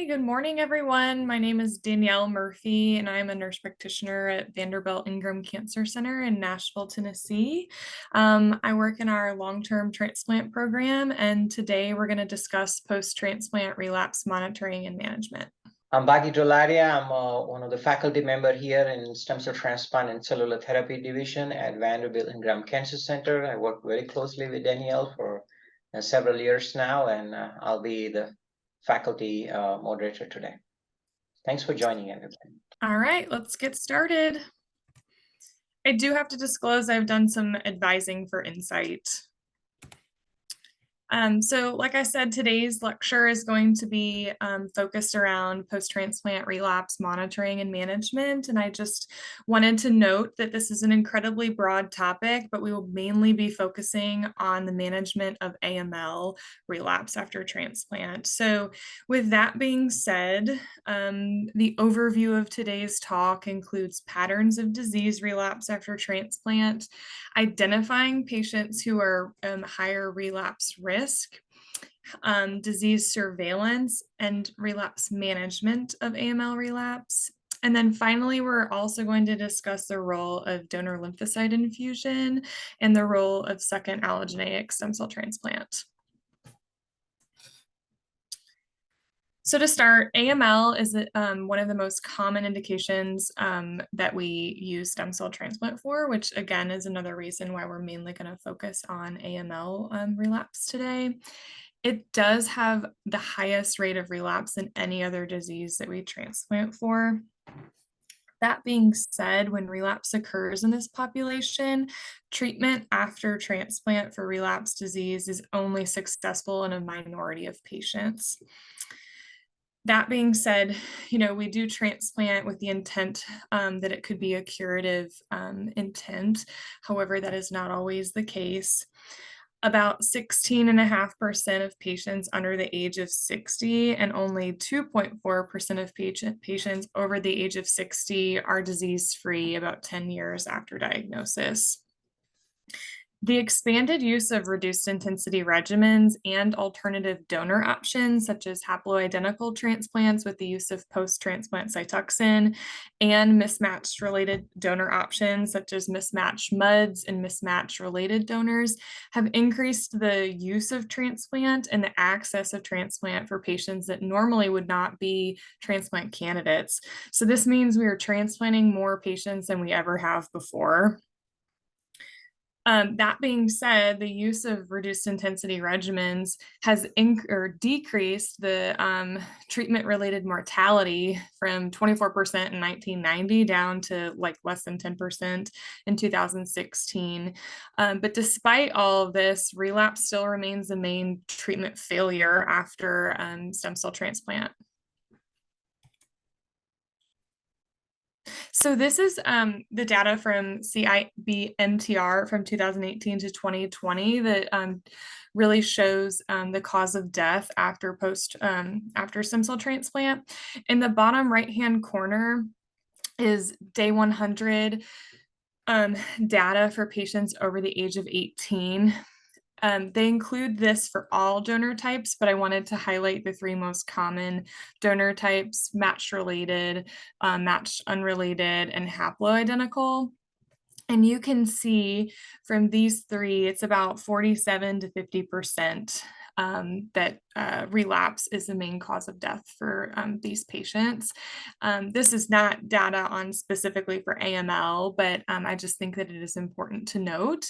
Hi, good morning, everyone. My name is Danielle Murphy, and I'm a nurse practitioner at Vanderbilt Ingram Cancer Center in Nashville, Tennessee. I work in our long-term transplant program, and today we're going to discuss post-transplant relapse monitoring and management. I'm Baki Dolaria. I'm one of the faculty member here in stem cell transplant and cellular therapy division at Vanderbilt Ingram Cancer Center. I work very closely with Danielle for several years now, and I'll be the faculty moderator today. Thanks for joining, everybody. All right, let's get started. I do have to disclose I've done some advising for Insight. So like I said, today's lecture is going to be focused around post-transplant relapse monitoring and management. And I just wanted to note that this is an incredibly broad topic, but we will mainly be focusing on the management of AML relapse after transplant. So with that being said, the overview of today's talk includes patterns of disease relapse after transplant, identifying patients who are higher relapse risk, disease surveillance and relapse management of AML relapse. And then finally, we're also going to discuss the role of donor lymphocyte infusion and the role of second allogeneic stem cell transplant. So to start, AML is one of the most common indications that we use stem cell transplant for, which again is another reason why we're mainly going to focus on AML relapse today. It does have the highest rate of relapse than any other disease that we transplant for. That being said, when relapse occurs in this population, treatment after transplant for relapse disease is only successful in a minority of patients. That being said, we do transplant with the intent that it could be a curative intent. However, that is not always the case. About 16.5% of patients under the age of 60 and only 2.4% of patients over the age of 60 are disease-free about 10 years after diagnosis. The expanded use of reduced intensity regimens and alternative donor options, such as haploidentical transplants with the use of post-transplant Cytoxan, and mismatched related donor options, such as mismatched MUDs and mismatched related donors, have increased the use of transplant and the access of transplant for patients that normally would not be transplant candidates. So this means we are transplanting more patients than we ever have before. That being said, the use of reduced intensity regimens has decreased the treatment-related mortality from 24% in 1990 down to like less than 10% in 2016. But despite all of this, relapse still remains the main treatment failure after stem cell transplant. So this is the data from CIBMTR from 2018 to 2020 that really shows the cause of death after stem cell transplant. In the bottom right-hand corner is day 100 data for patients over the age of 18. They include this for all donor types, but I wanted to highlight the three most common donor types: matched related, matched unrelated, and haploidentical. And you can see from these three, it's about 47 to 50% that relapse is the main cause of death for these patients. This is not data on specifically for AML, but I just think that it is important to note.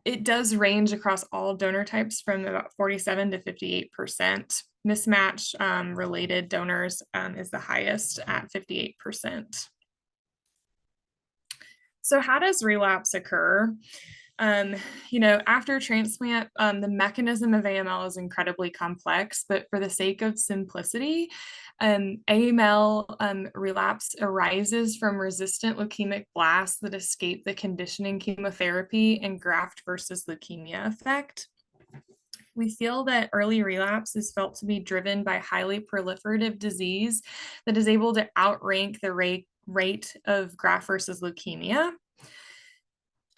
It does range across all donor types from about 47 to 58%. Mismatch related donors is the highest at 58%. So how does relapse occur? After transplant, the mechanism of AML is incredibly complex, but for the sake of simplicity, AML relapse arises from resistant leukemic blasts that escape the conditioning chemotherapy and graft versus leukemia effect. We feel that early relapse is felt to be driven by highly proliferative disease that is able to outrank the rate of graft versus leukemia.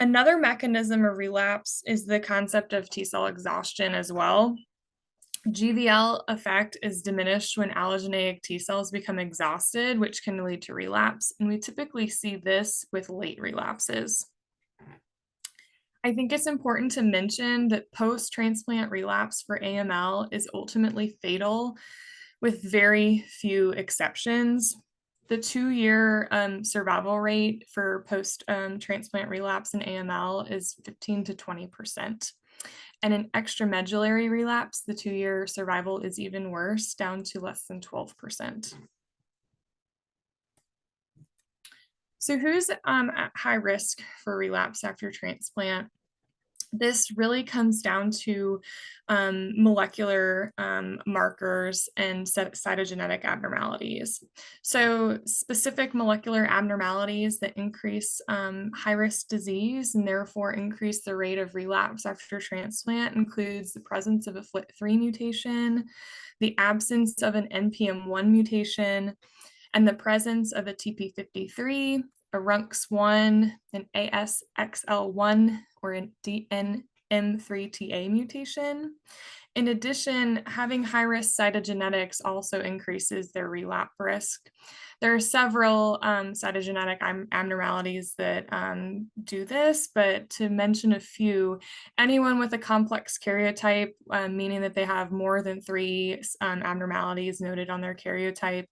Another mechanism of relapse is the concept of T-cell exhaustion as well. GVL effect is diminished when allogeneic T cells become exhausted, which can lead to relapse. And we typically see this with late relapses. I think it's important to mention that post-transplant relapse for AML is ultimately fatal with very few exceptions. The 2-year survival rate for post-transplant relapse in AML is 15 to 20%. And in extramedullary relapse, the 2-year survival is even worse, down to less than 12%. So who's at high risk for relapse after transplant? This really comes down to molecular markers and cytogenetic abnormalities. So specific molecular abnormalities that increase high-risk disease and therefore increase the rate of relapse after transplant includes the presence of a FLT3 mutation, the absence of an NPM1 mutation, and the presence of a TP53, a RUNX1, an ASXL1, or a DNM3TA mutation. In addition, having high-risk cytogenetics also increases their relapse risk. There are several cytogenetic abnormalities that do this, but to mention a few, anyone with a complex karyotype, meaning that they have more than 3 abnormalities noted on their karyotype,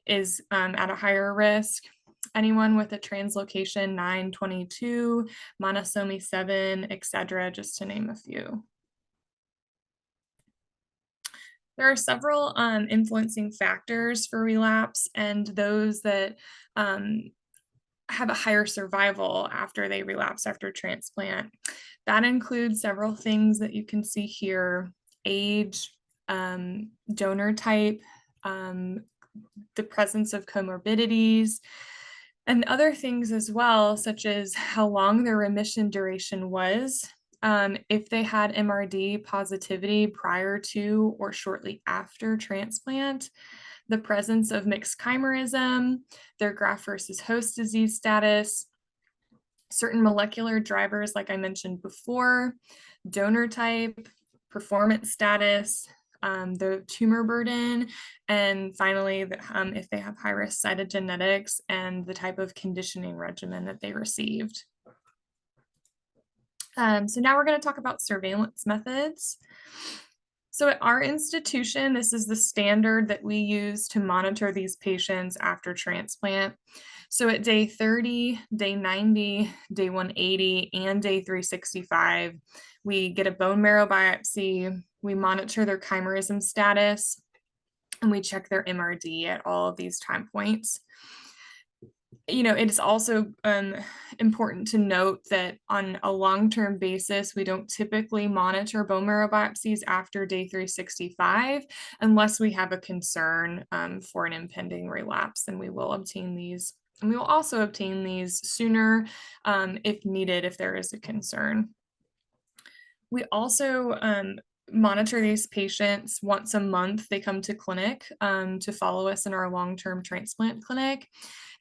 is at a higher risk. Anyone with a translocation 922, monosomy 7, etc., just to name a few. There are several influencing factors for relapse, and those that have a higher survival after they relapse after transplant. That includes several things that you can see here: age, donor type, the presence of comorbidities, and other things as well, such as how long their remission duration was, if they had MRD positivity prior to or shortly after transplant, the presence of mixed chimerism, their graft versus host disease status, certain molecular drivers, like I mentioned before, donor type, performance status, the tumor burden, and finally, if they have high-risk cytogenetics and the type of conditioning regimen that they received. So now we're going to talk about surveillance methods. So at our institution, this is the standard that we use to monitor these patients after transplant. So at day 30, day 90, day 180, and day 365, we get a bone marrow biopsy, we monitor their chimerism status, and we check their MRD at all of these time points. You know, it is also important to note that on a long-term basis, we don't typically monitor bone marrow biopsies after day 365 unless we have a concern for an impending relapse, and we will obtain these. And we will also obtain these sooner if needed, if there is a concern. We also monitor these patients once a month. They come to clinic to follow us in our long-term transplant clinic.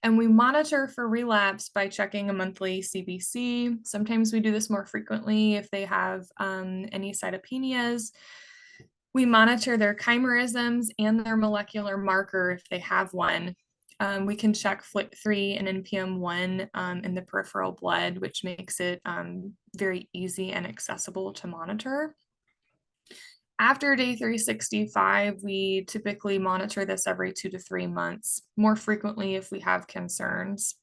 And we monitor for relapse by checking a monthly CBC. Sometimes we do this more frequently if they have any cytopenias. We monitor their chimerisms and their molecular marker if they have one. We can check FLT3 and NPM1 in the peripheral blood, which makes it very easy and accessible to monitor. After day 365, we typically monitor this every 2 to 3 months, more frequently if we have concerns.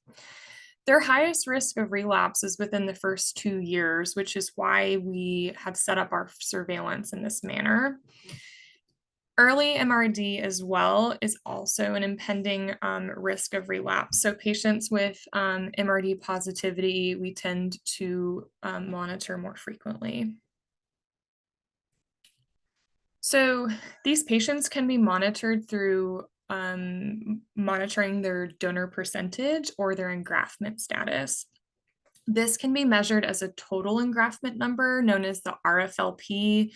Their highest risk of relapse is within the first 2 years, which is why we have set up our surveillance in this manner. Early MRD as well is also an impending risk of relapse. So patients with MRD positivity, we tend to monitor more frequently. So these patients can be monitored through monitoring their donor percentage or their engraftment status. This can be measured as a total engraftment number known as the RFLP,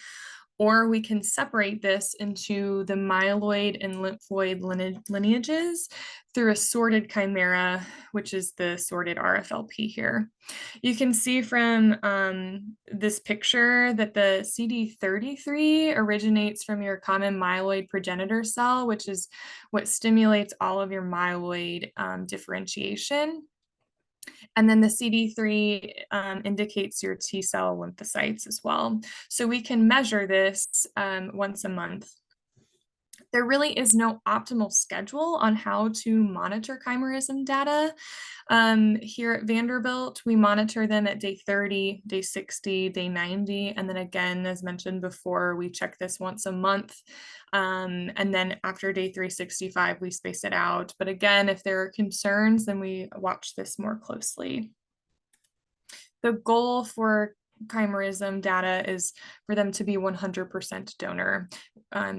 or we can separate this into the myeloid and lymphoid lineages through a sorted chimera, which is the sorted RFLP here. You can see from this picture that the CD33 originates from your common myeloid progenitor cell, which is what stimulates all of your myeloid differentiation. And then the CD3 indicates your T cell lymphocytes as well. So we can measure this once a month. There really is no optimal schedule on how to monitor chimerism data. Here at Vanderbilt, we monitor them at day 30, day 60, day 90, and then again, as mentioned before, we check this once a month. And then after day 365, we space it out. But again, if there are concerns, then we watch this more closely. The goal for chimerism data is for them to be 100% donor.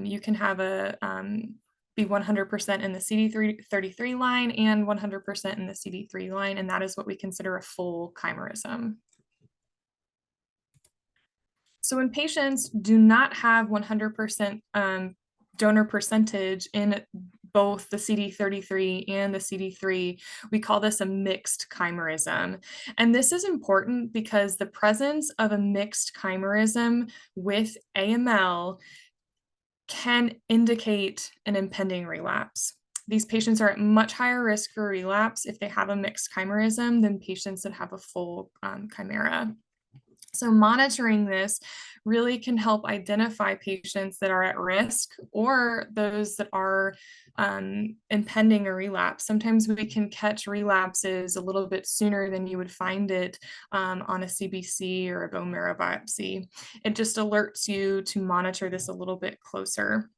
You can have be 100% in the CD33 line and 100% in the CD3 line, and that is what we consider a full chimerism. So when patients do not have 100% donor percentage in both the CD33 and the CD3, we call this a mixed chimerism. And this is important because the presence of a mixed chimerism with AML can indicate an impending relapse. These patients are at much higher risk for relapse if they have a mixed chimerism than patients that have a full chimera. So monitoring this really can help identify patients that are at risk or those that are impending a relapse. Sometimes we can catch relapses a little bit sooner than you would find it on a CBC or a bone marrow biopsy. It just alerts you to monitor this a little bit closer.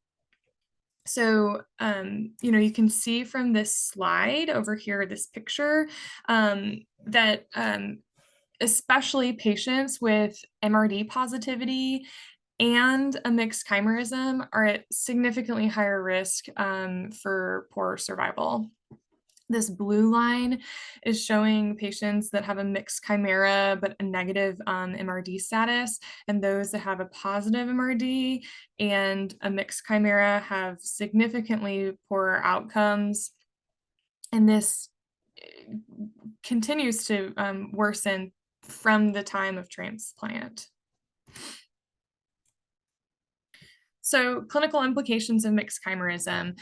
So, you can see from this slide over here, this picture, that especially patients with MRD positivity and a mixed chimerism are at significantly higher risk for poor survival. This blue line is showing patients that have a mixed chimera but a negative MRD status, and those that have a positive MRD and a mixed chimera have significantly poorer outcomes. And this continues to worsen from the time of transplant. So clinical implications of mixed chimerism.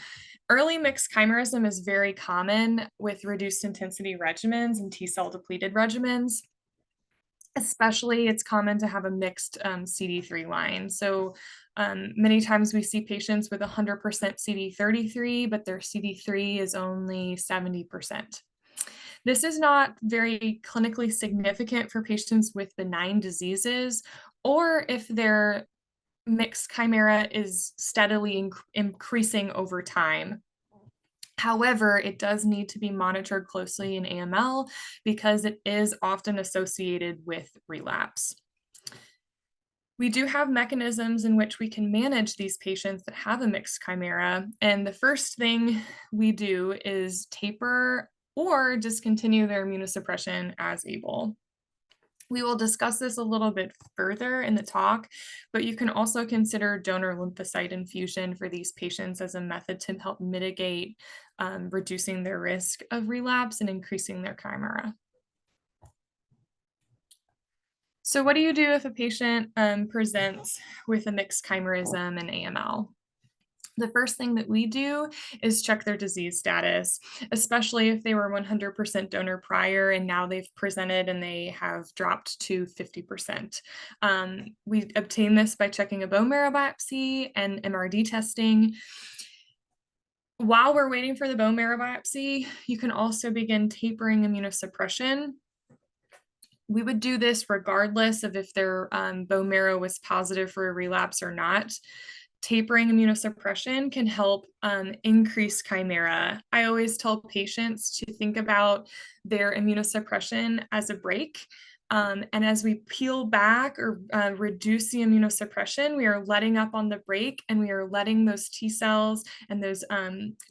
Early mixed chimerism is very common with reduced intensity regimens and T-cell depleted regimens. Especially, it's common to have a mixed CD3 line. So many times we see patients with 100% CD33, but their CD3 is only 70%. This is not very clinically significant for patients with benign diseases, or if their mixed chimera is steadily increasing over time. However, it does need to be monitored closely in AML because it is often associated with relapse. We do have mechanisms in which we can manage these patients that have a mixed chimera. And the first thing we do is taper or discontinue their immunosuppression as able. We will discuss this a little bit further in the talk, but you can also consider donor lymphocyte infusion for these patients as a method to help mitigate reducing their risk of relapse and increasing their chimera. So what do you do if a patient presents with a mixed chimerism and AML? The first thing that we do is check their disease status, especially if they were 100% donor prior and now they've presented and they have dropped to 50%. We obtain this by checking a bone marrow biopsy and MRD testing. While we're waiting for the bone marrow biopsy, you can also begin tapering immunosuppression. We would do this regardless of if their bone marrow was positive for a relapse or not. Tapering immunosuppression can help increase chimera. I always tell patients to think about their immunosuppression as a break. And as we peel back or reduce the immunosuppression, we are letting up on the brake and we are letting those T cells and those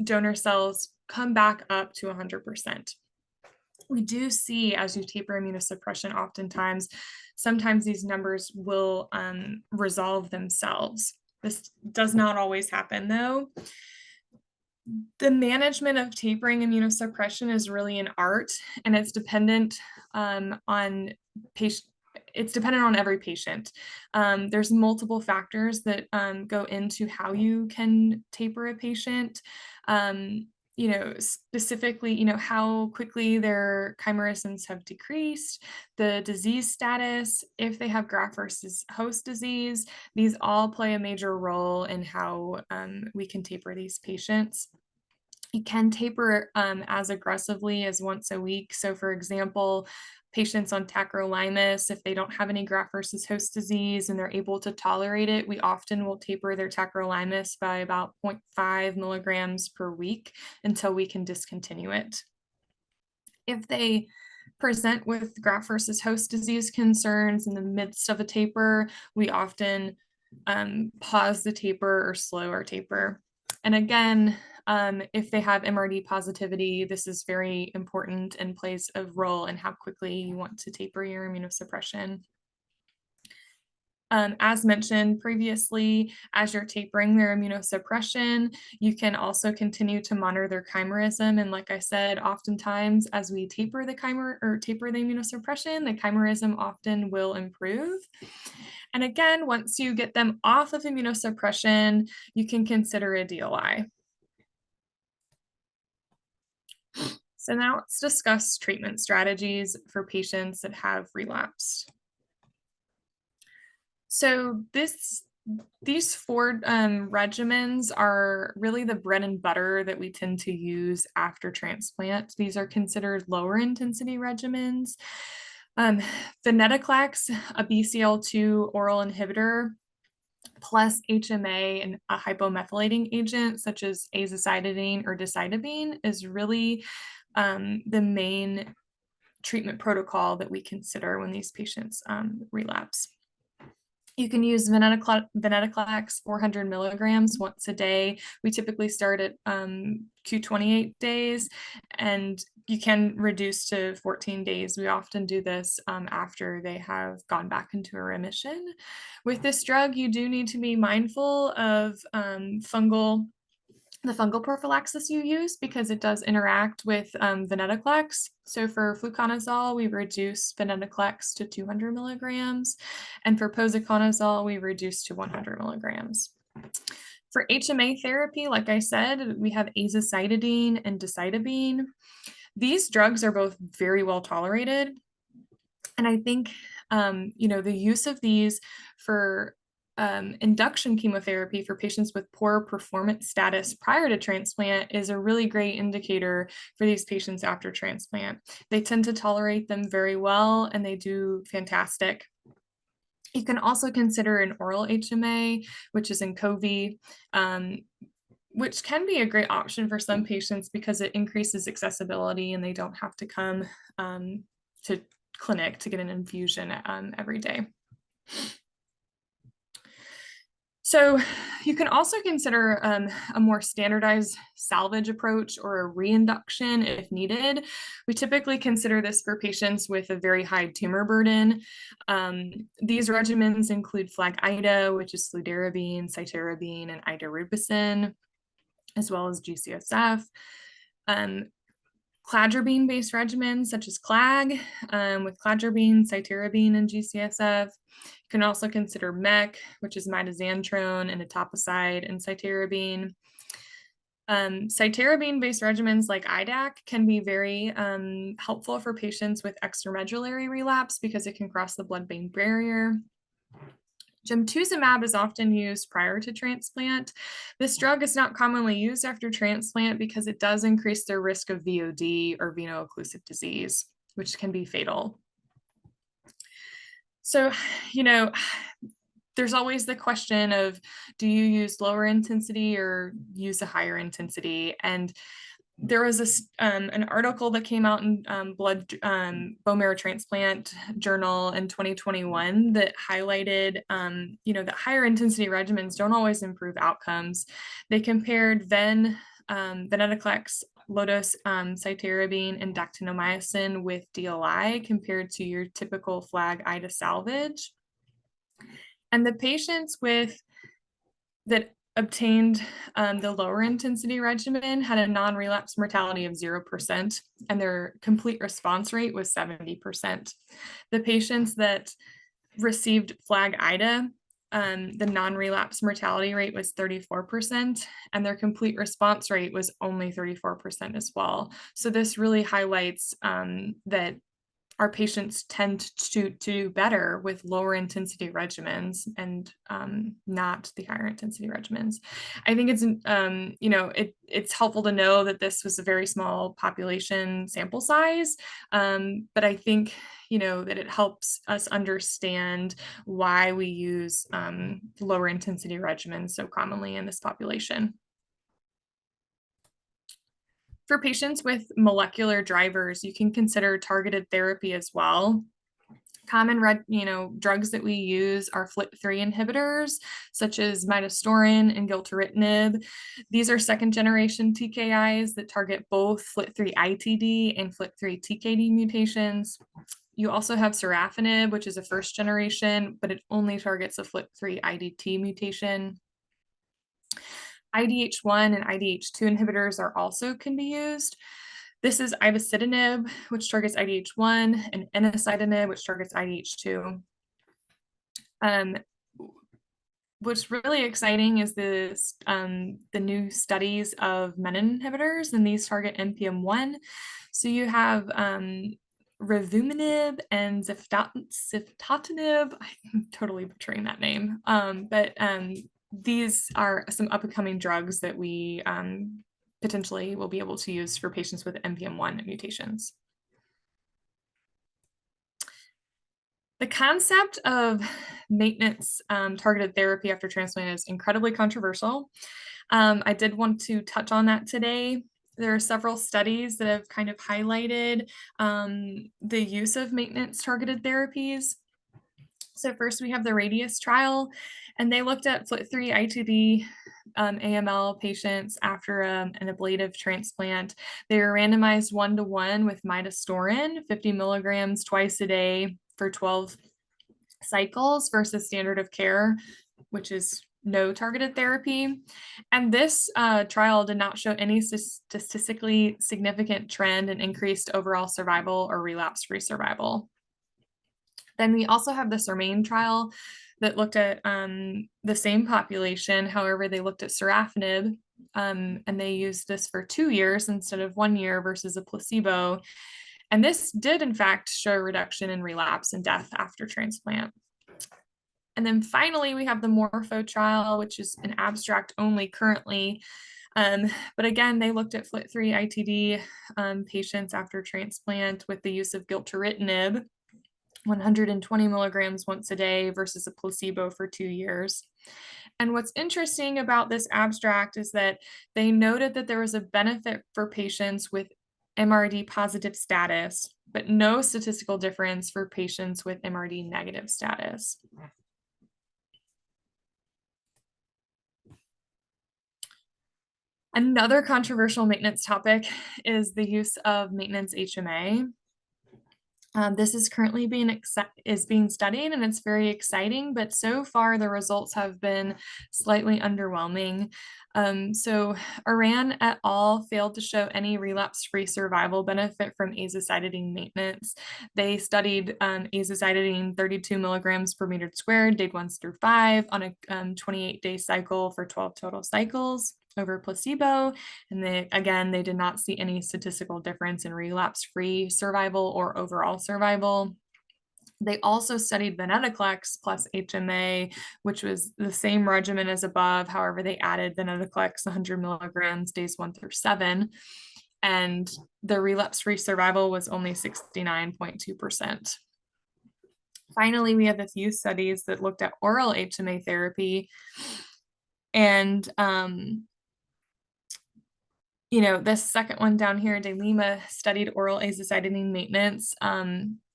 donor cells come back up to 100%. we do see, as you taper immunosuppression, oftentimes, sometimes these numbers will resolve themselves. This does not always happen, though. The management of tapering immunosuppression is really an art, and it's dependent on patient. It's dependent on every patient. There's multiple factors that go into how you can taper a patient. Specifically, how quickly their chimerisms have decreased, the disease status, if they have graft versus host disease. These all play a major role in how we can taper these patients. You can taper as aggressively as once a week. So for example, patients on tacrolimus, if they don't have any graft versus host disease and they're able to tolerate it, we often will taper their tacrolimus by about 0.5 milligrams per week until we can discontinue it. If they present with graft versus host disease concerns in the midst of a taper, we often pause the taper or slow our taper. And again, if they have MRD positivity, this is very important and plays a role in how quickly you want to taper your immunosuppression. As mentioned previously, as you're tapering their immunosuppression, you can also continue to monitor their chimerism. And like I said, oftentimes as we taper the immunosuppression, the chimerism often will improve. And again, once you get them off of immunosuppression, you can consider a DLI. So now let's discuss treatment strategies for patients that have relapsed. So these 4 regimens are really the bread and butter that we tend to use after transplant. These are considered lower intensity regimens. Venetoclax, a BCL2 oral inhibitor, plus HMA and a hypomethylating agent such as azacitidine or decitabine is really the main treatment protocol that we consider when these patients relapse. You can use venetoclax 400 milligrams once a day. We typically start at Q28 days, and you can reduce to 14 days. We often do this after they have gone back into a remission. With this drug, you do need to be mindful of the fungal prophylaxis you use because it does interact with venetoclax. So for fluconazole, we reduce venetoclax to 200 milligrams. And for posaconazole, we reduce to 100 milligrams. For HMA therapy, like I said, we have azacitidine and decitabine. These drugs are both very well tolerated. And I think, the use of these for induction chemotherapy for patients with poor performance status prior to transplant is a really great indicator for these patients after transplant. They tend to tolerate them very well and they do fantastic. You can also consider an oral HMA, which is Inqovi, which can be a great option for some patients because it increases accessibility and they don't have to come to clinic to get an infusion every day. So you can also consider a more standardized salvage approach or a reinduction if needed. We typically consider this for patients with a very high tumor burden. These regimens include FLAG-IDA, which is fludarabine, cytarabine, and idarubicin, as well as G-CSF. Cladribine-based regimens such as CLAG with cladribine, cytarabine, and G-CSF. You can also consider MEC, which is mitoxantrone and etoposide and cytarabine. Cytarabine-based regimens like IDAC can be very helpful for patients with extramedullary relapse because it can cross the blood-brain barrier. Gemtuzumab is often used prior to transplant. This drug is not commonly used after transplant because it does increase their risk of VOD or veno-occlusive disease, which can be fatal. So, there's always the question of, do you use lower intensity or use a higher intensity? And there was an article that came out in bone marrow transplant journal in 2021 that highlighted, that higher intensity regimens don't always improve outcomes. They compared venetoclax low-dose cytarabine and dactinomycin with DLI compared to your typical flag IDA salvage. And the patients that obtained the lower intensity regimen had a non-relapse mortality of 0%, and their complete response rate was 70%. The patients that received flag IDA, the non-relapse mortality rate was 34%, and their complete response rate was only 34% as well. So this really highlights that our patients tend to do better with lower intensity regimens and not the higher intensity regimens. I think it's, it's helpful to know that this was a very small population sample size, but I think, that it helps us understand why we use lower intensity regimens so commonly in this population. For patients with molecular drivers, you can consider targeted therapy as well. Common drugs that we use are FLT3 inhibitors, such as midostaurin and gilteritinib. These are second-generation TKIs that target both FLT3 ITD and FLT3 TKD mutations. You also have sorafenib, which is a first generation, but it only targets a FLT3 IDT mutation. IDH1 and IDH2 inhibitors can be used. This is ivosidenib, which targets IDH1, and enasidenib, which targets IDH2. What's really exciting is this, the new studies of menin inhibitors, and these target NPM1. So you have revumenib and ziftotinib. I'm totally butchering that name, but these are some upcoming drugs that we potentially will be able to use for patients with NPM1 mutations. The concept of maintenance targeted therapy after transplant is incredibly controversial. I did want to touch on that today. There are several studies that have kind of highlighted the use of maintenance targeted therapies. So first we have the Radius trial, and they looked at FLT3 ITD AML patients after an ablative transplant. They were randomized 1-to-1 with midostaurin, 50 milligrams twice a day for 12 cycles versus standard of care, which is no targeted therapy. And this trial did not show any statistically significant trend in increased overall survival or relapse-free survival. Then we also have the SURMAIN trial that looked at the same population. However, they looked at sorafenib, and they used this for 2 years instead of 1 year versus a placebo. And this did, in fact, show a reduction in relapse and death after transplant. And then finally, we have the Morpho trial, which is an abstract only currently. But again, they looked at FLT3 ITD patients after transplant with the use of gilteritinib, 120 milligrams once a day versus a placebo for 2 years. And what's interesting about this abstract is that they noted that there was a benefit for patients with MRD positive status, but no statistical difference for patients with MRD negative status. Another controversial maintenance topic is the use of maintenance HMA. This is currently being studied, and it's very exciting, but so far the results have been slightly underwhelming. So Aran et al. Failed to show any relapse-free survival benefit from azacitidine maintenance. They studied azacitidine 32 milligrams per meter squared, day 1 through 5, on a 28-day cycle for 12 total cycles over placebo. And they did not see any statistical difference in relapse-free survival or overall survival. They also studied venetoclax plus HMA, which was the same regimen as above. However, they added venetoclax 100 milligrams days 1 through 7. And the relapse-free survival was only 69.2%. Finally, we have a few studies that looked at oral HMA therapy. And this second one down here, De Lima, studied oral azacitidine maintenance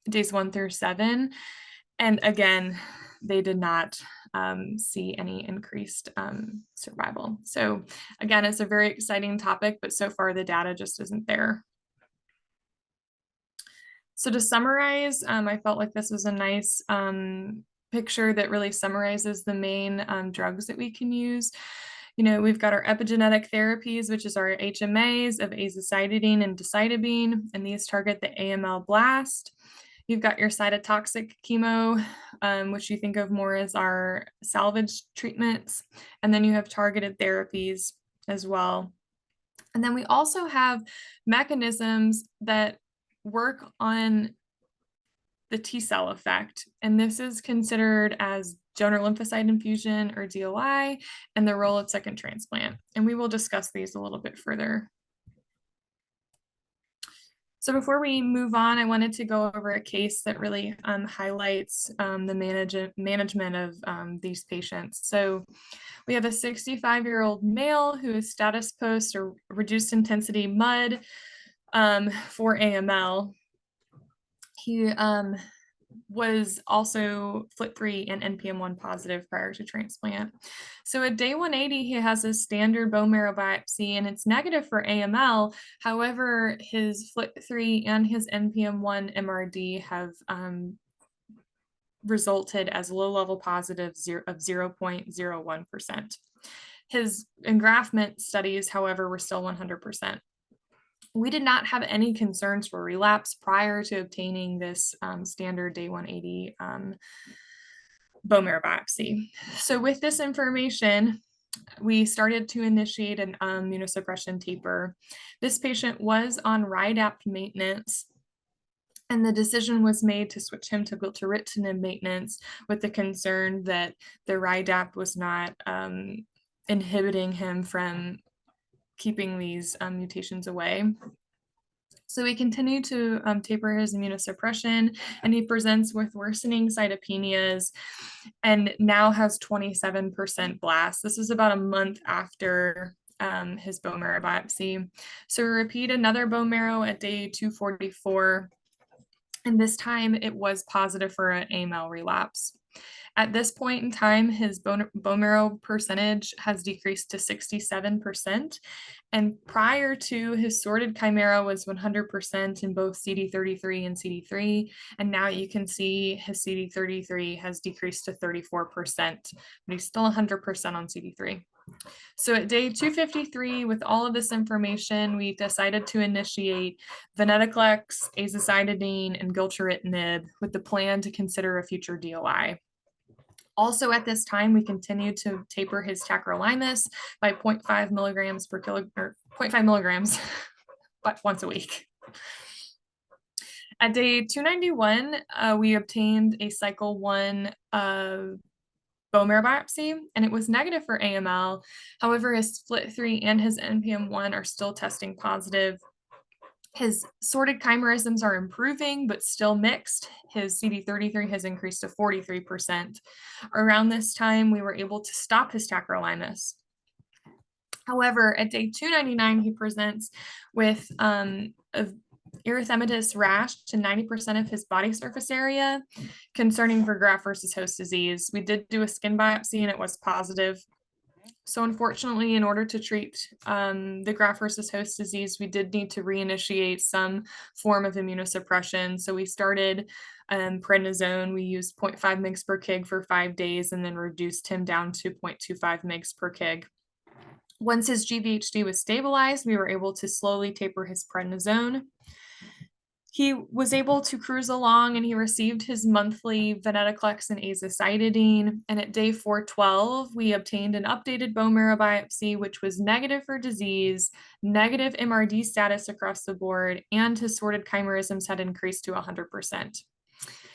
days 1 through 7. And again, they did not see any increased survival. So again, it's a very exciting topic, but so far the data just isn't there. So to summarize, I felt like this was a nice picture that really summarizes the main drugs that we can use. You know, we've got our epigenetic therapies, which is our HMAs of azacitidine and decitabine, and these target the AML blast. You've got your cytotoxic chemo, which you think of more as our salvage treatments, and then you have targeted therapies as well. And then we also have mechanisms that work on the T cell effect, and this is considered as donor lymphocyte infusion or DLI, and the role of second transplant. And we will discuss these a little bit further. So before we move on, I wanted to go over a case that really highlights the management of these patients. So we have a 65-year-old male who is status post or reduced intensity MUD for AML. He was also FLT3 and NPM1 positive prior to transplant. So at day 180, he has a standard bone marrow biopsy and it's negative for AML. However, his FLT3 and his NPM1 MRD have resulted as low-level positive of 0.01%. His engraftment studies, however, were still 100%. We did not have any concerns for relapse prior to obtaining this standard day 180 bone marrow biopsy. So with this information, we started to initiate an immunosuppression taper. This patient was on RIDAP maintenance, and the decision was made to switch him to gilteritinib maintenance with the concern that the RIDAP was not inhibiting him from keeping these mutations away. So we continue to taper his immunosuppression, and he presents with worsening cytopenias and now has 27% blast. This is about a month after his bone marrow biopsy. So we repeat another bone marrow at day 244, and this time it was positive for an AML relapse. At this point in time, his bone marrow percentage has decreased to 67%. And prior to, his sorted chimera was 100% in both CD33 and CD3. And now you can see his CD33 has decreased to 34%, but he's still 100% on CD3. So at day 253, with all of this information, we decided to initiate venetoclax, azacitidine, and gilteritinib with the plan to consider a future DLI. Also at this time, we continued to taper his tacrolimus by 0.5 milligrams per kilo, or 0.5 milligrams, but once a week. At day 291, we obtained a cycle 1 bone marrow biopsy, and it was negative for AML. However, his FLT3 and his NPM1 are still testing positive. His sorted chimerisms are improving, but still mixed. His CD33 has increased to 43%. Around this time, we were able to stop his tacrolimus. However, at day 299, he presents with erythematous rash to 90% of his body surface area, concerning for graft versus host disease. We did do a skin biopsy and it was positive. So unfortunately, in order to treat the graft versus host disease, we did need to reinitiate some form of immunosuppression. So we started prednisone. We used 0.5 mg per kg for 5 days and then reduced him down to 0.25 mg per kg. Once his GVHD was stabilized, we were able to slowly taper his prednisone. He was able to cruise along and he received his monthly venetoclax and azacitidine. And at day 412, we obtained an updated bone marrow biopsy, which was negative for disease, negative MRD status across the board, and his sorted chimerisms had increased to 100%.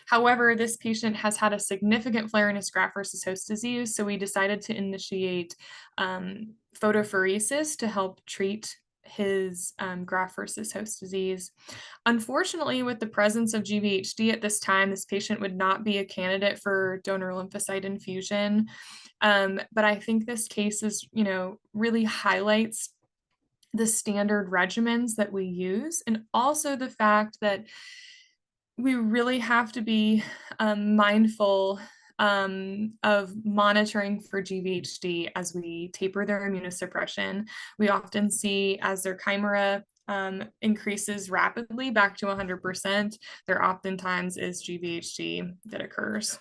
However, this patient has had a significant flare in his graft versus host disease, so we decided to initiate photopheresis to help treat his graft versus host disease. Unfortunately, with the presence of GVHD at this time, this patient would not be a candidate for donor lymphocyte infusion. But I think this case is, really highlights the standard regimens that we use, and also the fact that we really have to be mindful of monitoring for GVHD as we taper their immunosuppression. We often see as their chimera increases rapidly back to 100%, there oftentimes is GVHD that occurs.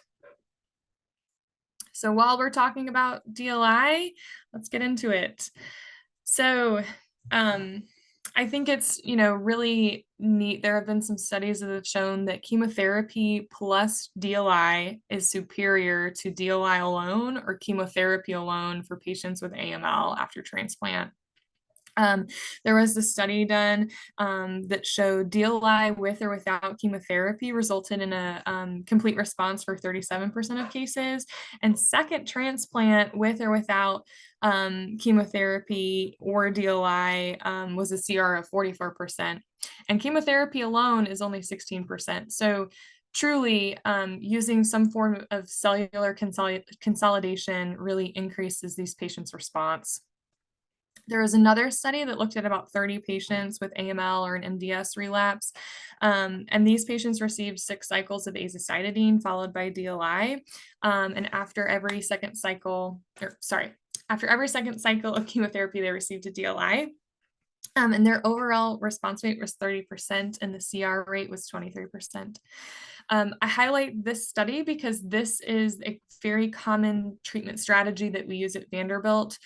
So while we're talking about DLI, let's get into it. So I think it's, really neat. There have been some studies that have shown that chemotherapy plus DLI is superior to DLI alone or chemotherapy alone for patients with AML after transplant. There was a study done that showed DLI with or without chemotherapy resulted in a complete response for 37% of cases, and second transplant with or without chemotherapy or DLI was a CR of 44%, and chemotherapy alone is only 16%. So truly, using some form of cellular consolidation really increases these patients' response. There was another study that looked at about 30 patients with AML or an MDS relapse, and these patients received 6 cycles of azacitidine followed by DLI, and after every second cycle of chemotherapy, they received a DLI. And their overall response rate was 30% and the CR rate was 23%. I highlight this study because this is a very common treatment strategy that we use at Vanderbilt.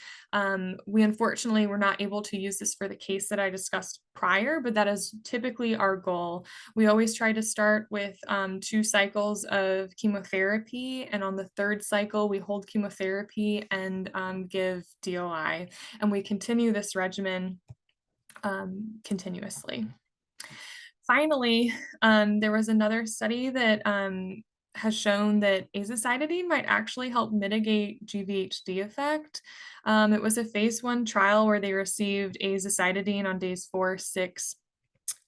We unfortunately were not able to use this for the case that I discussed prior, but that is typically our goal. We always try to start with 2 cycles of chemotherapy, and on the 3rd cycle, we hold chemotherapy and give DLI, and we continue this regimen continuously. Finally, there was another study that has shown that azacitidine might actually help mitigate GVHD effect. It was a phase 1 trial where they received azacitidine on days 4, 6,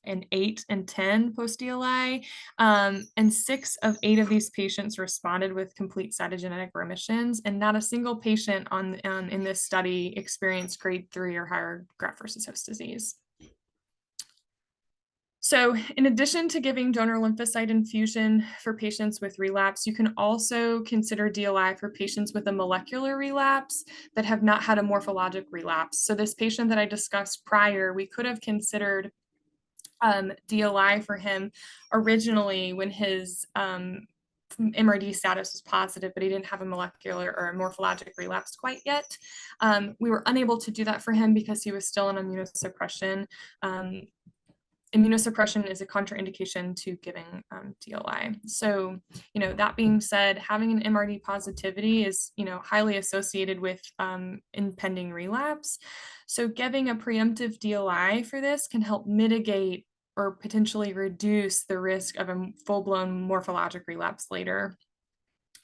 and 8 and 10 post-DLI, and 6 of 8 of these patients responded with complete cytogenetic remissions, and not a single patient in this study experienced grade 3 or higher graft versus host disease. So in addition to giving donor lymphocyte infusion for patients with relapse, you can also consider DLI for patients with a molecular relapse that have not had a morphologic relapse. So this patient that I discussed prior, we could have considered DLI for him originally when his MRD status was positive, but he didn't have a molecular or a morphologic relapse quite yet. We were unable to do that for him because he was still on immunosuppression. Immunosuppression is a contraindication to giving DLI. So, that being said, having an MRD positivity is, highly associated with impending relapse. So giving a preemptive DLI for this can help mitigate or potentially reduce the risk of a full-blown morphologic relapse later.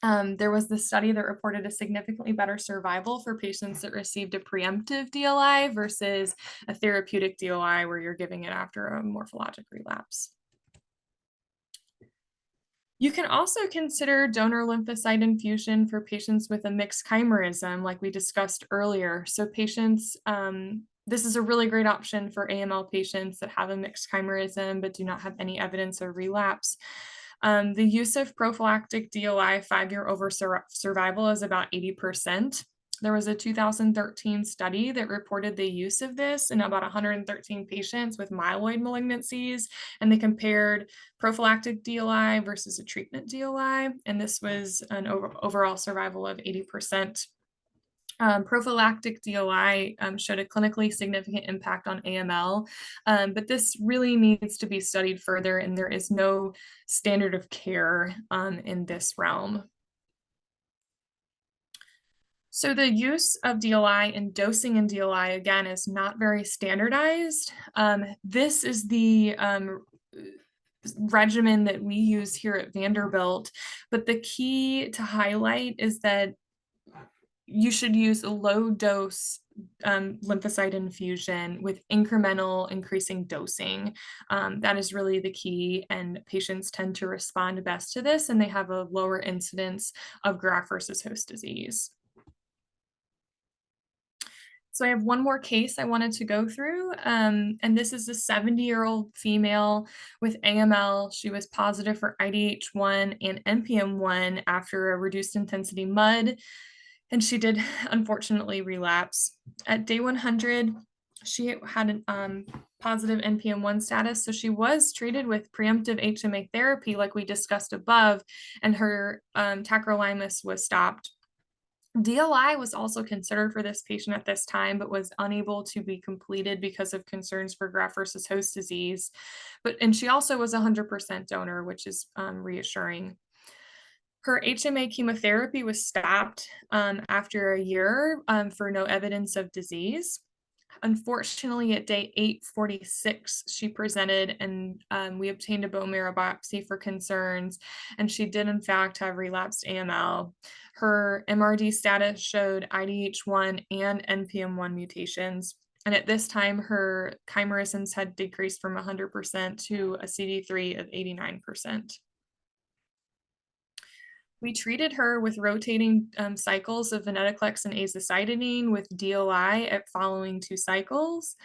There was this study that reported a significantly better survival for patients that received a preemptive DLI versus a therapeutic DLI where you're giving it after a morphologic relapse. You can also consider donor lymphocyte infusion for patients with a mixed chimerism, like we discussed earlier. So patients, this is a really great option for AML patients that have a mixed chimerism but do not have any evidence of relapse. The use of prophylactic DLI 5-year survival is about 80%. There was a 2013 study that reported the use of this in about 113 patients with myeloid malignancies, and they compared prophylactic DLI versus a treatment DLI, and this was an overall survival of 80%. Prophylactic DLI showed a clinically significant impact on AML, but this really needs to be studied further, and there is no standard of care in this realm. So the use of DLI and dosing in DLI, again, is not very standardized. This is the regimen that we use here at Vanderbilt, but the key to highlight is that you should use a low dose lymphocyte infusion with incremental increasing dosing. That is really the key, and patients tend to respond best to this, and they have a lower incidence of graft versus host disease. So I have one more case I wanted to go through, and this is a 70-year-old female with AML. She was positive for IDH1 and NPM1 after a reduced intensity MUD, and she did unfortunately relapse. At day 100, she had an positive NPM1 status, so she was treated with preemptive HMA therapy like we discussed above, and her tacrolimus was stopped. DLI was also considered for this patient at this time, but was unable to be completed because of concerns for graft versus host disease. And she also was 100% donor, which is reassuring. Her HMA chemotherapy was stopped after a year for no evidence of disease. Unfortunately, at day 846, she presented and we obtained a bone marrow biopsy for concerns, and she did in fact have relapsed AML. Her MRD status showed IDH1 and NPM1 mutations. And at this time, her chimerisms had decreased from 100% to a CD3 of 89%. We treated her with rotating cycles of venetoclax and azacitidine with DLI at following 2 cycles.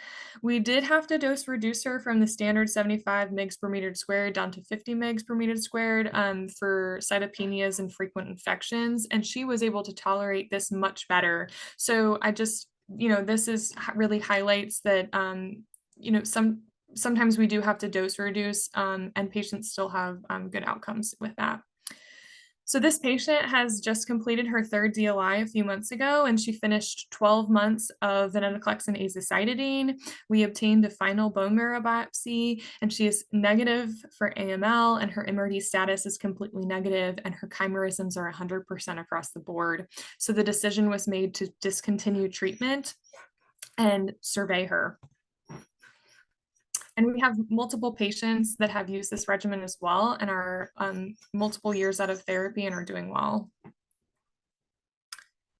We did have to dose reduce her from the standard 75 mg per meter squared down to 50 mg per meter squared for cytopenias and frequent infections, and she was able to tolerate this much better. So I just, this is really highlights that, sometimes we do have to dose reduce, and patients still have good outcomes with that. So this patient has just completed her 3rd DLI a few months ago, and she finished 12 months of venetoclax and azacitidine. We obtained a final bone marrow biopsy, and she is negative for AML, and her MRD status is completely negative, and her chimerisms are 100% across the board. So the decision was made to discontinue treatment and survey her. And we have multiple patients that have used this regimen as well and are multiple years out of therapy and are doing well.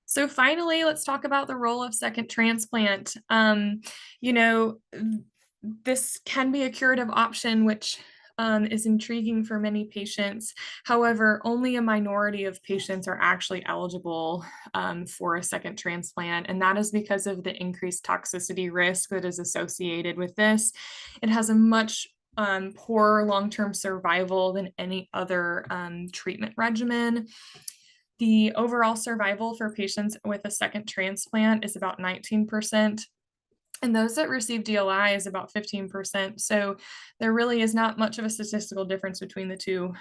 So finally, let's talk about the role of second transplant. This can be a curative option, which is intriguing for many patients. However, only a minority of patients are actually eligible for a second transplant, and that is because of the increased toxicity risk that is associated with this. It has a much poorer long-term survival than any other treatment regimen. The overall survival for patients with a second transplant is about 19%. And those that receive DLI is about 15%. So there really is not much of a statistical difference between the two.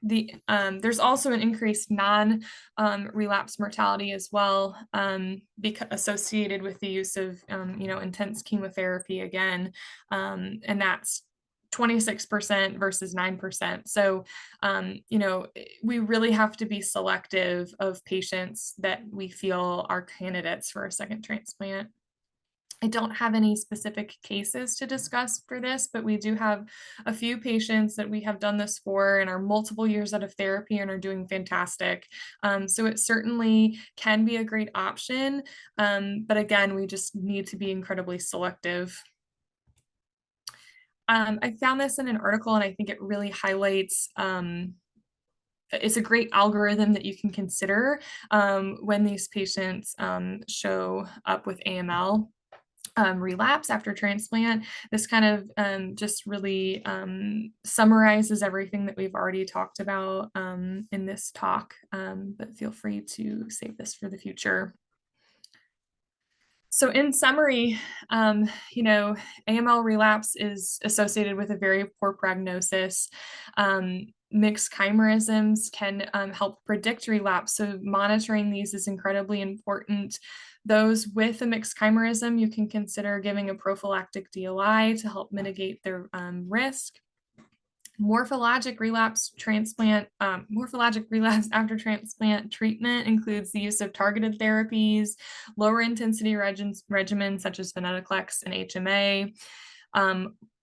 There's also an increased non-relapse mortality as well, associated with the use of intense chemotherapy again, and that's 26% versus 9%. So, we really have to be selective of patients that we feel are candidates for a second transplant. I don't have any specific cases to discuss for this, but we do have a few patients that we have done this for and are multiple years out of therapy and are doing fantastic. So it certainly can be a great option. But again, we just need to be incredibly selective. I found this in an article, and I think it really highlights it's a great algorithm that you can consider when these patients show up with AML. Relapse after transplant. This kind of just really summarizes everything that we've already talked about in this talk, but feel free to save this for the future. So in summary, AML relapse is associated with a very poor prognosis. Mixed chimerisms can help predict relapse, so monitoring these is incredibly important. Those with a mixed chimerism, you can consider giving a prophylactic DLI to help mitigate their risk. Morphologic relapse after transplant treatment includes the use of targeted therapies, lower intensity regimens such as venetoclax and HMA,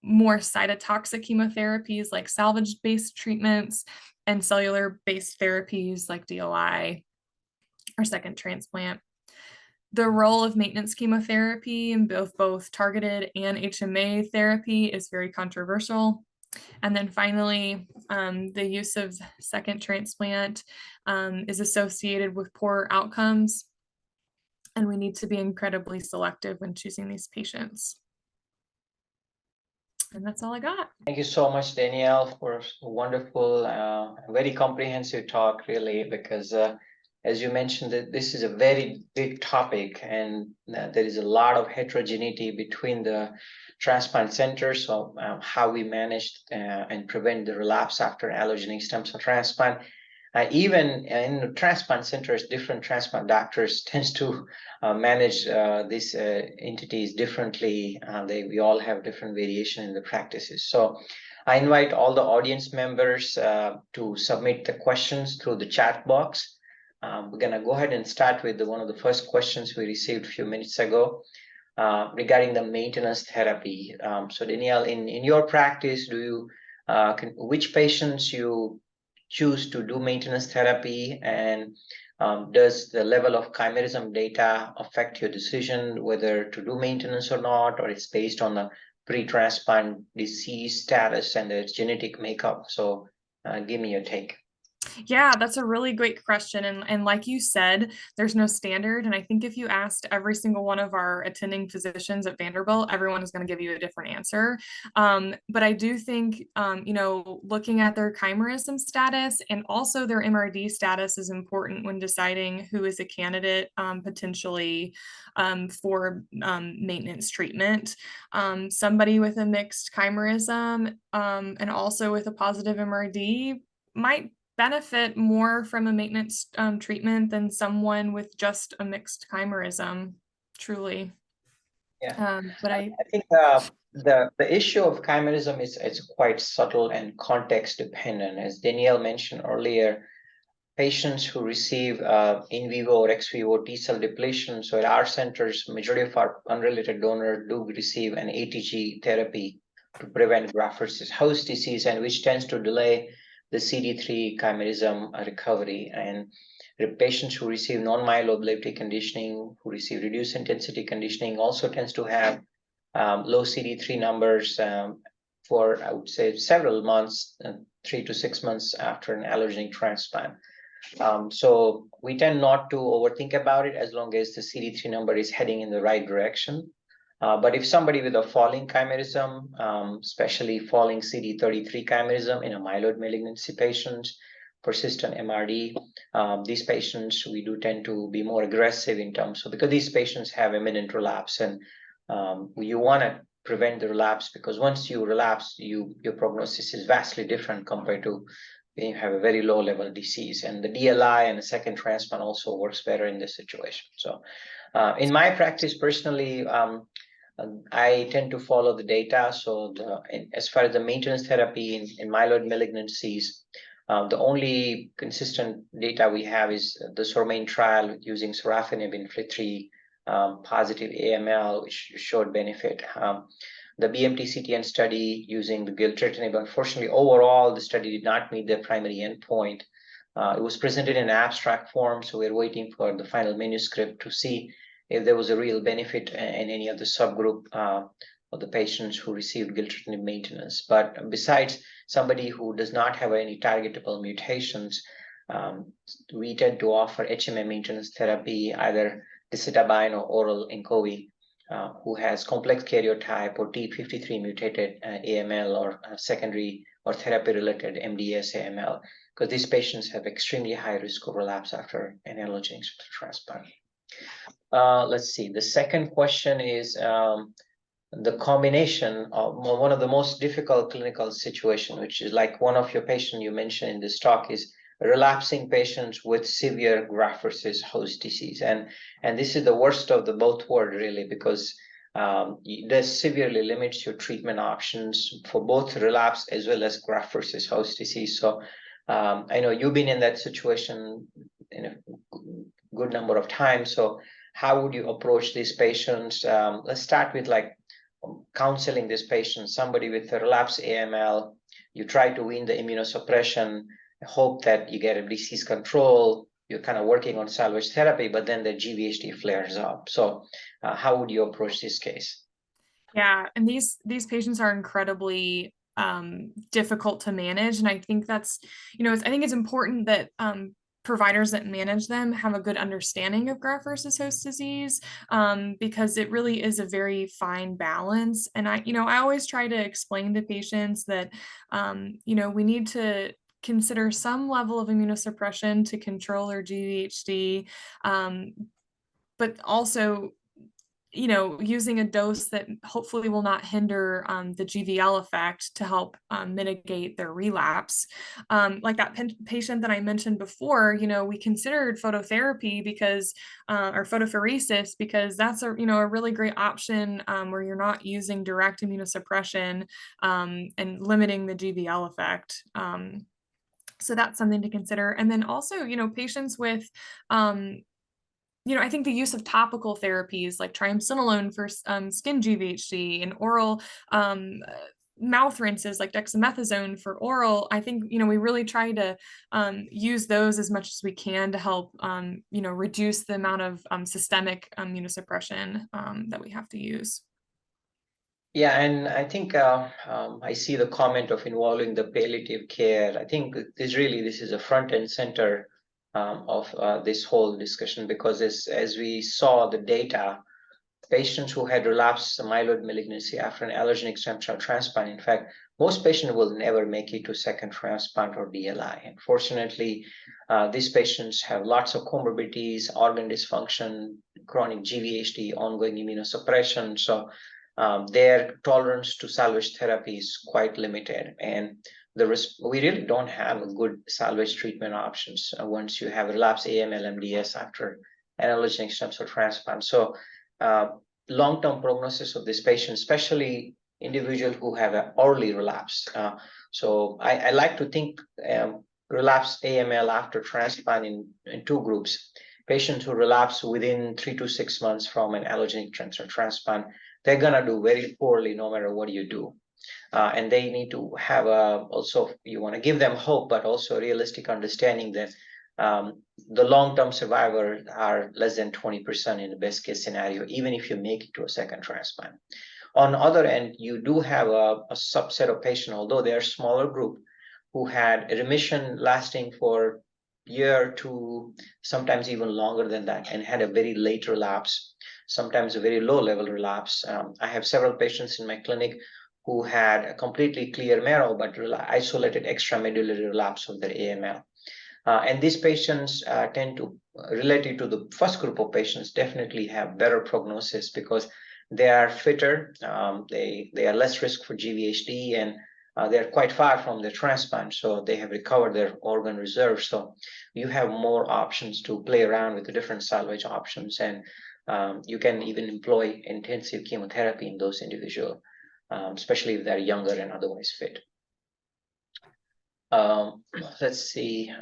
more cytotoxic chemotherapies like salvage-based treatments, and cellular-based therapies like DLI or second transplant. The role of maintenance chemotherapy in both targeted and HMA therapy is very controversial. And then finally, the use of second transplant is associated with poor outcomes. and we need to be incredibly selective when choosing these patients. And that's all I got. Thank you so much, Danielle, for a wonderful, very comprehensive talk, really, because as you mentioned, that this is a very big topic, and there is a lot of heterogeneity between the transplant centers. So how we manage and prevent the relapse after allogeneic stem cell transplant. Even in transplant centers, different transplant doctors tends to manage these entities differently. We all have different variation in the practices. So I invite all the audience members to submit the questions through the chat box. We're going to go ahead and start with one of the first questions we received a few minutes ago regarding the maintenance therapy. So Danielle, in your practice, do you which patients you choose to do maintenance therapy, and does the level of chimerism data affect your decision whether to do maintenance or not, or it's based on the pre-transplant disease status and the genetic makeup? So give me your take. Yeah, that's a really great question. And like you said, there's no standard. And I think if you asked every single one of our attending physicians at Vanderbilt, everyone is going to give you a different answer. But I do think, looking at their chimerism status and also their MRD status is important when deciding who is a candidate potentially for maintenance treatment. Somebody with a mixed chimerism and also with a positive MRD might benefit more from a maintenance treatment than someone with just a mixed chimerism, truly. Yeah, But I think the issue of chimerism is quite subtle and context dependent. As Danielle mentioned earlier, patients who receive in vivo or ex vivo T cell depletion. So at our centers, majority of our unrelated donors do receive an ATG therapy to prevent graft versus host disease, and which tends to delay the CD3 chimerism recovery. And the patients who receive non-myeloablative conditioning, who receive reduced intensity conditioning, also tends to have low CD3 numbers for, I would say, several months, 3 to 6 months after an allogeneic transplant. So we tend not to overthink about it as long as the CD3 number is heading in the right direction. But if somebody with a falling chimerism, especially falling CD33 chimerism in a myeloid malignancy patients, persistent MRD, these patients, we do tend to be more aggressive in terms of, because these patients have imminent relapse, and you want to prevent the relapse, because once you relapse, your prognosis is vastly different compared to when you have a very low level disease. And the DLI and the second transplant also works better in this situation. So in my practice personally, I tend to follow the data. So as far as the maintenance therapy in myeloid malignancies, the only consistent data we have is the SORMAIN trial using sorafenib in FLT3 positive AML, which showed benefit. The BMT-CTN study using the gilteritinib, unfortunately, overall, the study did not meet the primary endpoint. It was presented in abstract form, so we're waiting for the final manuscript to see if there was a real benefit in any of the subgroup of the patients who received gilteritinib maintenance. But besides somebody who does not have any targetable mutations, we tend to offer HMA maintenance therapy, either decitabine or oral Inqovi, who has complex karyotype or T53 mutated AML or secondary or therapy-related MDS AML, because these patients have extremely high risk of relapse after an allogeneic transplant. Let's see. The second question is the combination of one of the most difficult clinical situation, which is like one of your patients you mentioned in this talk, is relapsing patients with severe graft versus host disease. And this is the worst of the both worlds, really, because this severely limits your treatment options for both relapse as well as graft versus host disease. So I know you've been in that situation in a good number of times. So how would you approach these patients? Let's start with like counseling this patient, somebody with a relapse AML. You try to wean the immunosuppression, hope that you get a disease control. You're kind of working on salvage therapy, but then the GVHD flares up. So how would you approach this case? yeah, and these patients are incredibly difficult to manage. And I think that's, I think it's important that providers that manage them have a good understanding of graft versus host disease, because it really is a very fine balance. And I always try to explain to patients that, we need to consider some level of immunosuppression to control their GVHD, but also using a dose that hopefully will not hinder the GVL effect to help mitigate their relapse. Like that patient that I mentioned before, we considered phototherapy because, or photopheresis, because that's a really great option where you're not using direct immunosuppression and limiting the GVL effect. So that's something to consider. And then also, patients with I think the use of topical therapies like triamcinolone for skin GVHD and oral mouth rinses like dexamethasone for oral, I think, we really try to use those as much as we can to help, reduce the amount of systemic immunosuppression that we have to use. Yeah, and I think I see the comment of involving the palliative care. I think this is a front and center of this whole discussion, because as we saw the data, patients who had relapsed myeloid malignancy after an allogeneic stem cell transplant, in fact, most patients will never make it to second transplant or DLI. Unfortunately, these patients have lots of comorbidities, organ dysfunction, chronic GVHD, ongoing immunosuppression. So their tolerance to salvage therapy is quite limited. And we really don't have a good salvage treatment options once you have relapsed AML MDS after an allogeneic stem cell transplant. So long-term prognosis of this patient, especially individuals who have an early relapse. So I like to think relapse AML after transplant in two groups. Patients who relapse within 3 to 6 months from an allogeneic stem cell transplant, they're gonna do very poorly no matter what you do. And they need to have also, you want to give them hope, but also a realistic understanding that the long-term survivors are less than 20% in the best case scenario, even if you make it to a second transplant. On the other end, you do have a subset of patients, although they're a smaller group, who had a remission lasting for a year to sometimes even longer than that, and had a very late relapse, sometimes a very low level relapse. I have several patients in my clinic who had a completely clear marrow, but isolated extramedullary relapse of their AML. And these patients tend to, related to the first group of patients, definitely have better prognosis because they are fitter, they are less risk for GVHD, and they're quite far from the transplant, so they have recovered their organ reserves. So you have more options to play around with the different salvage options, and you can even employ intensive chemotherapy in those individuals, especially if they're younger and otherwise fit. Let's see.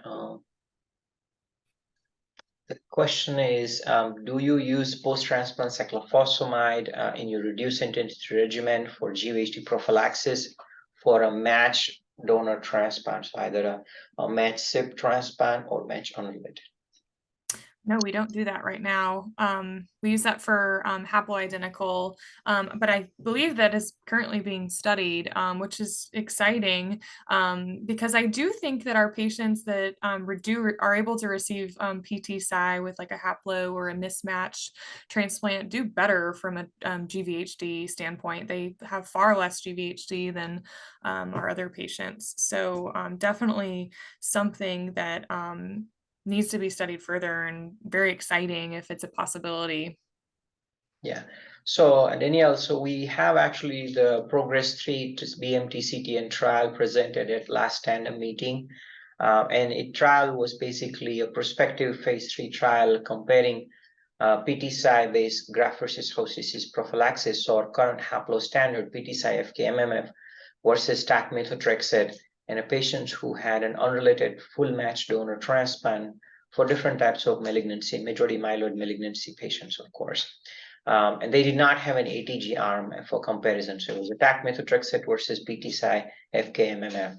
The question is, do you use post-transplant cyclophosphamide in your reduced intensity regimen for GVHD prophylaxis for a match donor transplant, so either a match SIP transplant or match unrelated? No, we don't do that right now. We use that for haploidentical, but I believe that is currently being studied, which is exciting, because I do think that our patients that are able to receive PT-Cy with like a haplo or a mismatch transplant do better from a GVHD standpoint. They have far less GVHD than our other patients. So definitely something that needs to be studied further, and very exciting if it's a possibility. Yeah. So Danielle, so we have actually the Progress 3 BMT-CTN trial presented at last tandem meeting. And a trial was basically a prospective phase 3 trial comparing PT-Cy based graft versus host disease prophylaxis, or current haplo standard PT-Cy FKMMF versus TAC methotrexate in a patient who had an unrelated full match donor transplant for different types of malignancy, majority myeloid malignancy patients, of course. And they did not have an ATG arm for comparison. So it was a TAC methotrexate versus PT-Cy FKMMF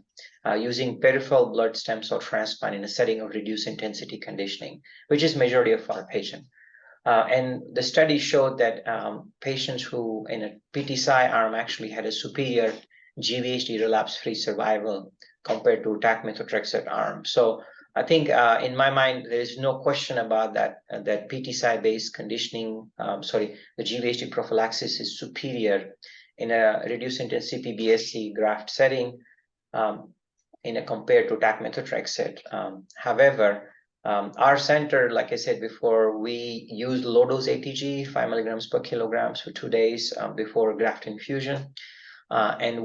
using peripheral blood stem cell transplant in a setting of reduced intensity conditioning, which is majority of our patients. And the study showed that patients who in a PT-Cy arm actually had a superior GVHD relapse-free survival compared to TAC methotrexate arm. So I think in my mind, there is no question about that, that PTCy-based conditioning, the GVHD prophylaxis is superior in a reduced intensity PBSC graft setting compared to TAC methotrexate. However, our center, like I said before, we use low dose ATG, 5 milligrams per kilograms for 2 days before graft infusion. And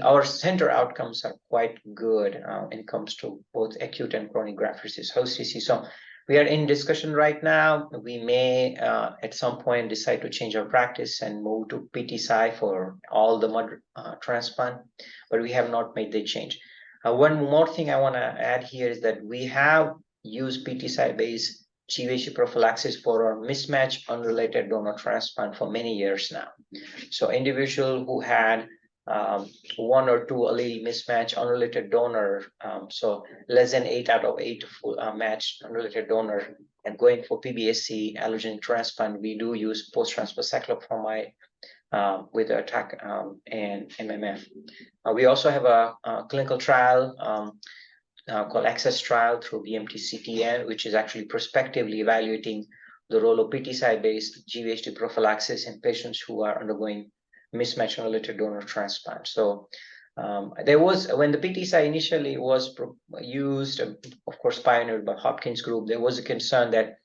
our center outcomes are quite good when it comes to both acute and chronic graft versus host disease. So we are in discussion right now. We may at some point decide to change our practice and move to PTCy for all the mud transplant, but we have not made the change. One more thing I want to add here is that we have used PTCy-based GVHD prophylaxis for our mismatch unrelated donor transplant for many years now. So individual who had 1 or 2 allele mismatch unrelated donor, so less than 8 out of 8 matched unrelated donor, and going for PBSC allogeneic transplant, we do use post-transplant cyclophosphamide with TAC and MMF. We also have a clinical trial called Access Trial through BMT-CTN, which is actually prospectively evaluating the role of PTCy-based GVHD prophylaxis in patients who are undergoing mismatch unrelated donor transplant. So there was, when the PTCy initially was used, of course, pioneered by Hopkins group, there was a concern that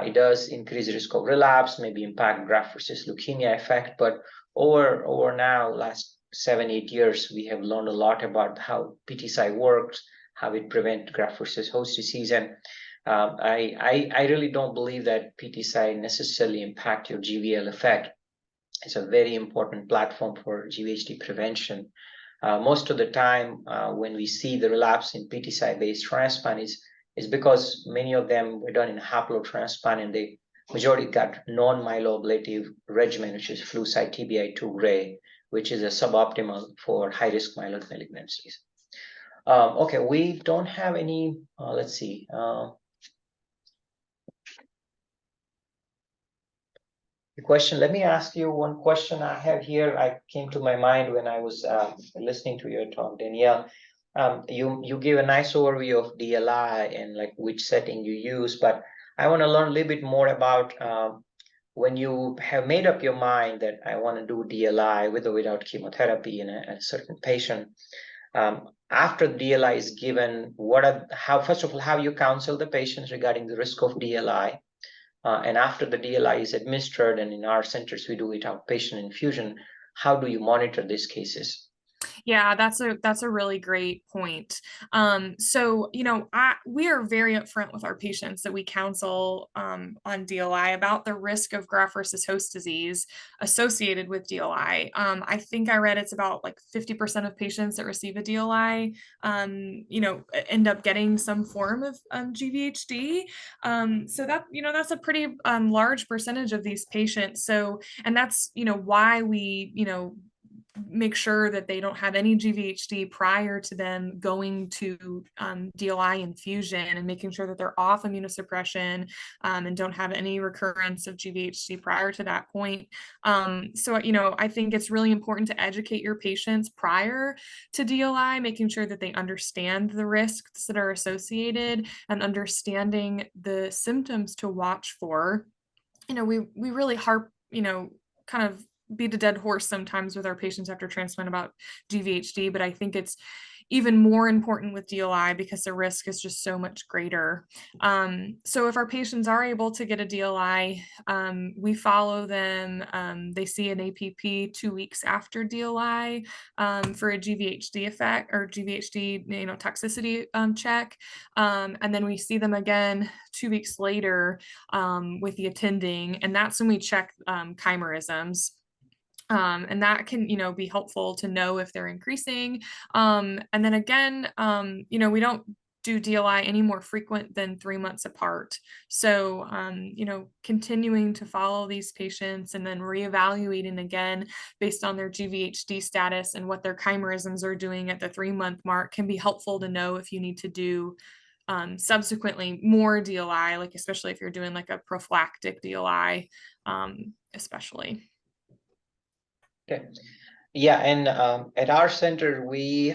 it does increase the risk of relapse, maybe impact graft versus leukemia effect. But over now, last 7-8 years, we have learned a lot about how PTCy works, how it prevents graft versus host disease. And I really don't believe that PTCy necessarily impact your GVL effect. It's a very important platform for GVHD prevention. Most of the time, when we see the relapse in PTCy-based transplant is because many of them were done in haplotransplant, and the majority got non-myeloablative regimen, which is Flu/Cy TBI2 gray, which is a suboptimal for high-risk myeloid malignancies. Okay, we don't have any, let's see. Question. Let me ask you one question I have here. I came to my mind when I was listening to your talk, Danielle. You gave a nice overview of DLI and like which setting you use, but I want to learn a little bit more about when you have made up your mind that I want to do DLI with or without chemotherapy in a certain patient. After DLI is given, first of all, how you counsel the patients regarding the risk of DLI? And after the DLI is administered, and in our centers we do it outpatient infusion, how do you monitor these cases? Yeah, that's a really great point. So, we are very upfront with our patients that we counsel on DLI about the risk of graft versus host disease associated with DLI. I think I read it's about like 50% of patients that receive a DLI, end up getting some form of GVHD. So that's a pretty large percentage of these patients. So, and that's, why we, make sure that they don't have any GVHD prior to them going to DLI infusion, and making sure that they're off immunosuppression and don't have any recurrence of GVHD prior to that point. So, I think it's really important to educate your patients prior to DLI, making sure that they understand the risks that are associated and understanding the symptoms to watch for. We really harp, kind of beat a dead horse sometimes with our patients after transplant about GVHD, but I think it's even more important with DLI because the risk is just so much greater. So if our patients are able to get a DLI, we follow them. They see an APP 2 weeks after DLI for a GVHD effect or GVHD toxicity check. And then we see them again 2 weeks later with the attending, and that's when we check chimerisms. And that can, be helpful to know if they're increasing. And then again, we don't do DLI any more frequent than 3 months apart. So, continuing to follow these patients and then reevaluating again based on their GVHD status and what their chimerisms are doing at the 3-month mark can be helpful to know if you need to do subsequently more DLI, like especially if you're doing like a prophylactic DLI, especially. Okay. Yeah, and at our center, we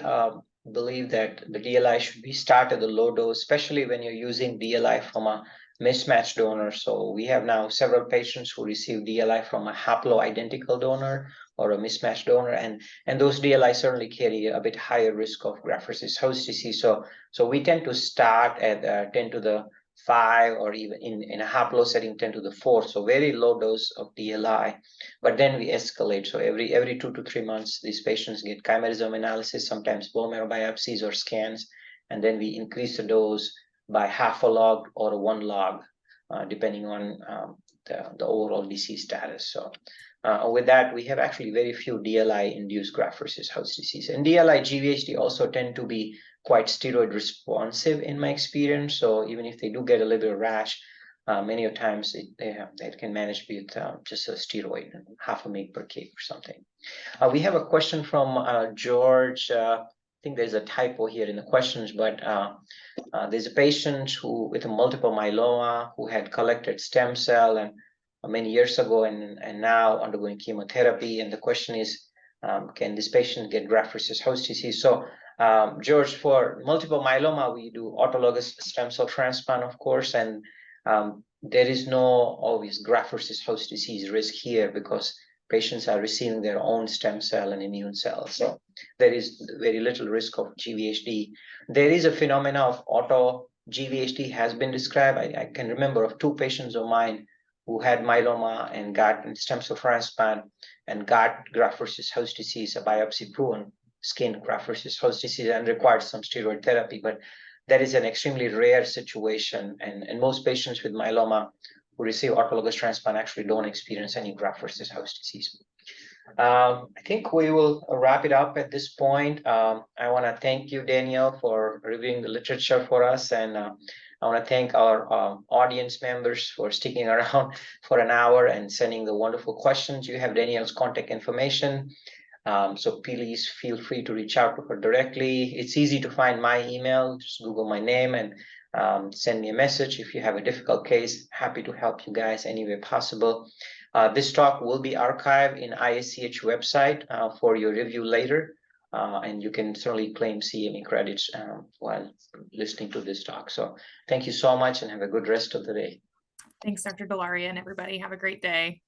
believe that the DLI should be started at the low dose, especially when you're using DLI from a mismatched donor. So we have now several patients who receive DLI from a haplo-identical donor or a mismatched donor, and those DLI certainly carry a bit higher risk of graft versus host disease. So we tend to start at 10 to the 5, or even in a haplo setting 10 to the 4, so very low dose of DLI, but then we escalate. So every 2 to 3 months, these patients get chimerism analysis, sometimes bone marrow biopsies or scans, and then we increase the dose by half a log or 1 log, depending on the overall disease status. So with that, we have actually very few DLI-induced graft versus host disease. And DLI GVHD also tend to be quite steroid responsive in my experience. So even if they do get a little bit of rash, many of times they can manage with just a steroid, half a mg per kg or something. We have a question from George. I think there's a typo here in the questions, but there's a patient who with a multiple myeloma who had collected stem cell and many years ago and now undergoing chemotherapy. And the question is, can this patient get graft versus host disease? So George, for multiple myeloma, we do autologous stem cell transplant, of course, and there is no obvious graft versus host disease risk here because patients are receiving their own stem cell and immune cells. So there is very little risk of GVHD. There is a phenomena of auto GVHD has been described. I can remember of 2 patients of mine who had myeloma and got stem cell transplant and got graft versus host disease, a biopsy proven skin graft versus host disease, and required some steroid therapy. But that is an extremely rare situation, and most patients with myeloma who receive autologous transplant actually don't experience any graft versus host disease. I think we will wrap it up at this point. I want to thank you, Danielle, for reviewing the literature for us, and I want to thank our audience members for sticking around for an hour and sending the wonderful questions. You have Danielle's contact information, so please feel free to reach out to her directly. It's easy to find my email. Just Google my name and send me a message if you have a difficult case. Happy to help you guys any way possible. This talk will be archived in ISCH website for your review later, and you can certainly claim CME credits while listening to this talk. So thank you so much and have a good rest of the day. Thanks, Dr. Delaria, and everybody. Have a great day.